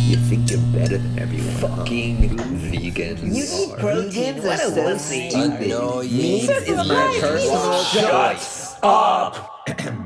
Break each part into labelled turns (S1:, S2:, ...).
S1: You think you're better than everyone?
S2: Fucking vegans.
S1: You eat protein?
S2: What a
S1: so
S2: wussy.
S1: stupid.
S2: Meat is my personal choice. Up!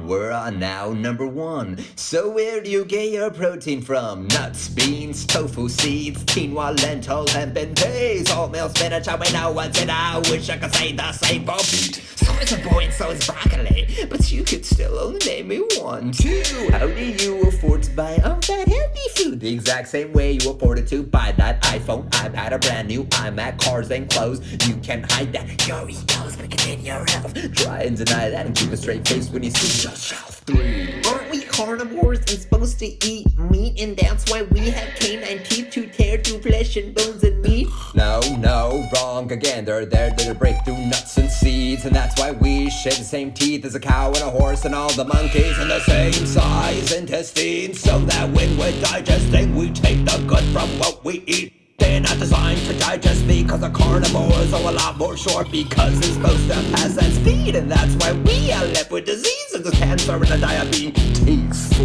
S3: We're now number 1. So where do you get your protein from? Nuts, beans, tofu, seeds, quinoa, lentil, hemp, and peas, oatmeal, spinach, I know what's in. I wish I could say the same for meat. So is a boy and so is broccoli, but you could still only name me 1, 2. How do you afford to buy all that healthy food? The exact same way you afforded to buy that iPhone, iPad, a brand new iMac, cars, and clothes. You can hide that your egos, but contain your health. Try and deny that and keep a straight face when you see yourself. 3. Aren't we carnivores and supposed to eat meat? And that's why we have canine teeth to tear through flesh and bones and meat? No, wrong again. They're there to break through nuts and seeds, and that's why we share the same teeth as a cow and a horse and all the monkeys, and the same size intestines, so that when we're digesting, we take the good from what we eat. They're not designed to digest because a carnivores are a lot more short, because it's supposed to pass that speed, and that's why we are left with diseases of cancer and a diabetes.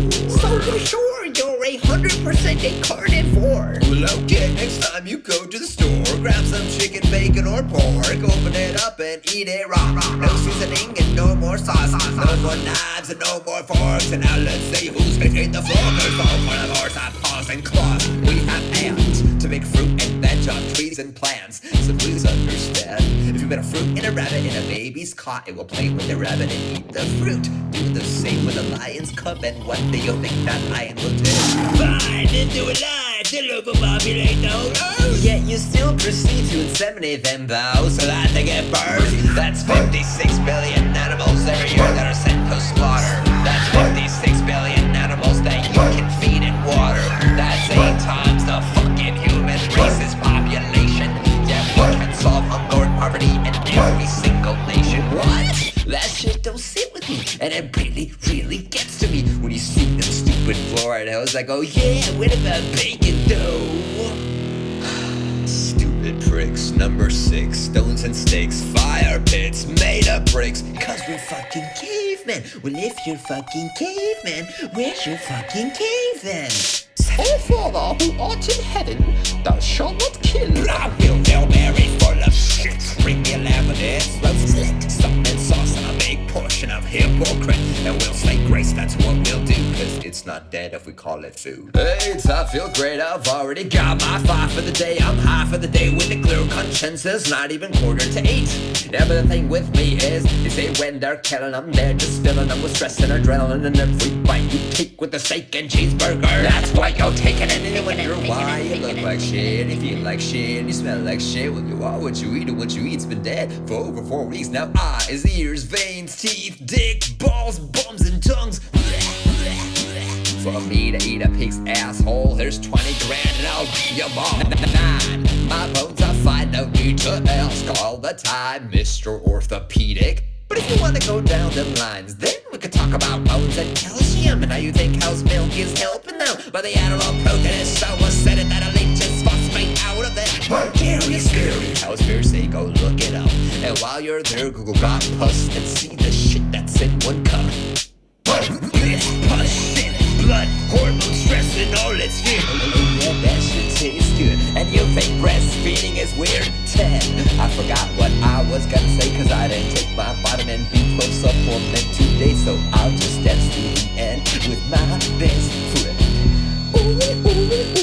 S3: So you're sure you're 100% a carnivore? Well, okay, next time you go to the store, grab some chicken, bacon, or pork, open it up and eat it raw. No seasoning and no more sauce, no more knives and no more forks. And now let's see who's hitting the floor, 'cause all carnivores have paws and claws. We have hands to make fruit and veg on trees and plants. So please understand, if you put a fruit in a rabbit and a baby's caught, it will play with the rabbit and eat the fruit. Do the same with a lion's cub, and what do you think that lion will do? Fine, into a lie to overpopulate the whole earth. Yet you still proceed to inseminate them though, so that they get birth. That's 56 billion animals every year that are sent to slaughter. That's 56 billion animals that you can feed and water. That's 8 times the fucking human race's population. Yeah, we can solve hunger and poverty in every single nation. What? That shit don't sit with me, and it really gets to me when you see them stupid Floridas. I go, yeah, what about bacon though? Stupid pricks. Number 6, stones and stakes, fire pits made of bricks, 'cause we're fucking cavemen. Well, if you're fucking cavemen, where's your fucking cave then? Say, Father, who art in heaven, thou shalt not kill. I will they'll berry full of shit. Bring me a lamb of this, roast slit, salt and sauce, and a big portion of hypocrite. And we'll say grace, that's what we'll do, 'cause it's not dead if we call it food. Hey, I feel great, I've already got my 5 for the day. I'm high for the day with a clear conscience, it's not even 7:45. Yeah, but the thing with me is, they say when they're killing them, they're just filling them with stress and adrenaline, and every bite you take with a steak and cheeseburger, that's why you're taking it. And you wonder why you look like shit, you feel like shit, you smell like shit. Well, you are what you eat, and what you eat's been dead for over 4 weeks now. Eyes, ears, veins, teeth, dick, balls, bums, and tongues. For me to eat a pig's asshole, there's 20 grand and I'll be your mom. 9, my bones are fine, no need to ask all the time, Mr. Orthopedic. But if you want to go down them lines, then we could talk about bones and calcium, and how you think cow's milk is helping them. But the animal protein is so acidic that it leaches phosphate out of it. Very scary. How's fair say go look it up. And while you're there, Google got pus and see the shit that's in one cup. Pus, shit, blood, hormone, stress, and all its fear. Oh yeah, that shit tastes good. And you think breastfeeding is weird? 10. I forgot what I was gonna say, 'cause I didn't take my vitamin B12 supplement today. So I'll just dance to the end with my best friend. Ooh, ooh, ooh.